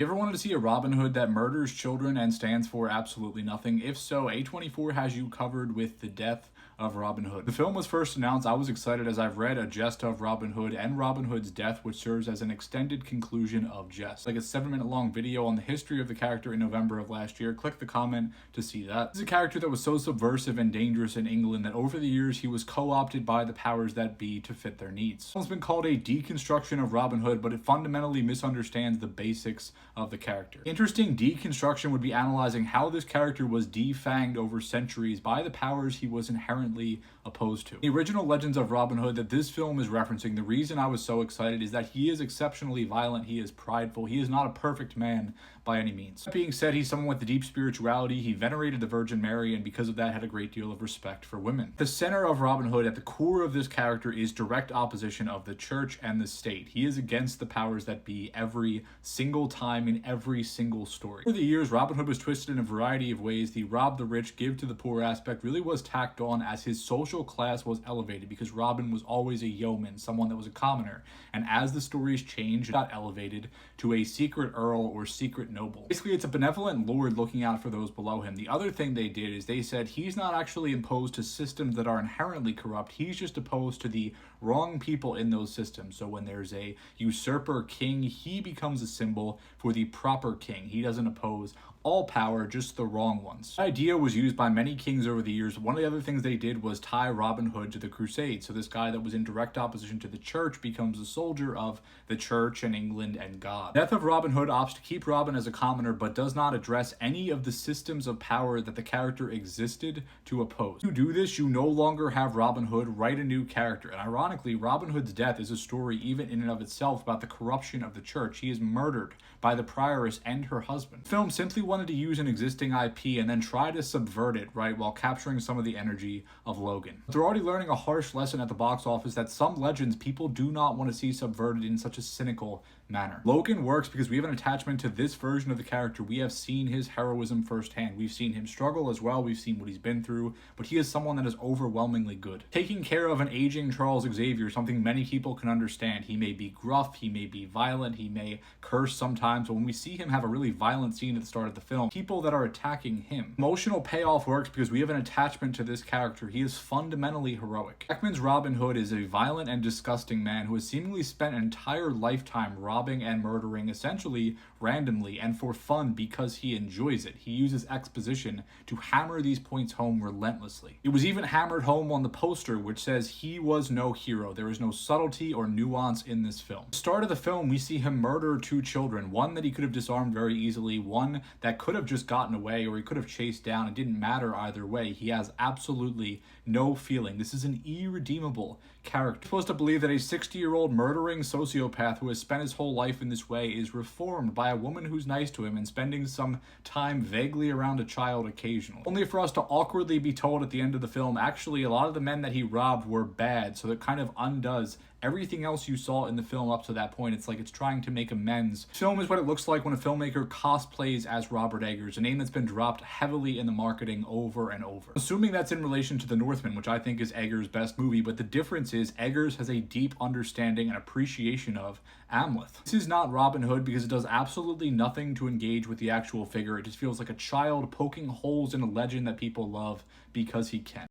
You ever wanted to see a Robin Hood that murders children and stands for absolutely nothing? If so, A24 has you covered with the death of Robin Hood. The film was first announced. I was excited as I've read A Jest of Robin Hood and Robin Hood's Death, which serves as an extended conclusion of Jest. Like a 7-minute long video on the history of the character in November of last year. Click the comment to see that. This is a character that was so subversive and dangerous in England that over the years he was co-opted by the powers that be to fit their needs. It's been called a deconstruction of Robin Hood, but it fundamentally misunderstands the basics of the character. Interesting deconstruction would be analyzing how this character was defanged over centuries by the powers he was inherently opposed to. The original Legends of Robin Hood that this film is referencing, the reason I was so excited is that he is exceptionally violent, he is prideful, he is not a perfect man by any means. That being said, he's someone with a deep spirituality, he venerated the Virgin Mary, and because of that had a great deal of respect for women. The center of Robin Hood, at the core of this character, is direct opposition of the church and the state. He is against the powers that be every single time in every single story. Over the years, Robin Hood was twisted in a variety of ways. The rob the rich, give to the poor aspect really was tacked on as his social class was elevated, because Robin was always a yeoman, someone that was a commoner, and as the stories changed, it got elevated to a secret earl or secret noble. Basically, it's a benevolent lord looking out for those below him. The other thing they did is they said he's not actually opposed to systems that are inherently corrupt, he's just opposed to the wrong people in those systems. So when there's a usurper king, he becomes a symbol for the proper king. He doesn't oppose all power, just the wrong ones. The idea was used by many kings over the years. One of the other things they did was tie Robin Hood to the Crusades. So this guy that was in direct opposition to the church becomes a soldier of the church and England and God. Death of Robin Hood opts to keep Robin as a commoner, but does not address any of the systems of power that the character existed to oppose. To do this, you no longer have Robin Hood write a new character. And ironically, Robin Hood's death is a story even in and of itself about the corruption of the church. He is murdered by the prioress and her husband. The film simply wanted to use an existing IP and then try to subvert it, right, while capturing some of the energy of Logan. They're already learning a harsh lesson at the box office that some legends people do not want to see subverted in such a cynical manner. Logan works because we have an attachment to this version of the character. We have seen his heroism firsthand. We've seen him struggle as well. We've seen what he's been through, but he is someone that is overwhelmingly good. Taking care of an aging Charles Xavier is something many people can understand. He may be gruff, he may be violent, he may curse sometimes, but when we see him have a really violent scene at the start of the film, people that are attacking him. Emotional payoff works because we have an attachment to this character. He is fundamentally heroic. Jackman's Robin Hood is a violent and disgusting man who has seemingly spent an entire lifetime robbing and murdering essentially randomly and for fun because he enjoys it. He uses exposition to hammer these points home relentlessly. It was even hammered home on the poster, which says he was no hero. There is no subtlety or nuance in this film. At the start of the film, we see him murder 2 children, one that he could have disarmed very easily, one that could have just gotten away or he could have chased down. It didn't matter either way. He has absolutely no feeling. This is an irredeemable character. You're supposed to believe that a 60-year-old murdering sociopath who has spent his whole life in this way is reformed by a woman who's nice to him and spending some time vaguely around a child occasionally. Only for us to awkwardly be told at the end of the film, actually, a lot of the men that he robbed were bad, so that kind of undoes everything else you saw in the film up to that point. It's like it's trying to make amends. Film is what it looks like when a filmmaker cosplays as Robert Eggers, a name that's been dropped heavily in the marketing over and over. Assuming that's in relation to The Northman, which I think is Eggers' best movie, but the difference is Eggers has a deep understanding and appreciation of Amleth. This is not Robin Hood because it does absolutely nothing to engage with the actual figure. It just feels like a child poking holes in a legend that people love because he can.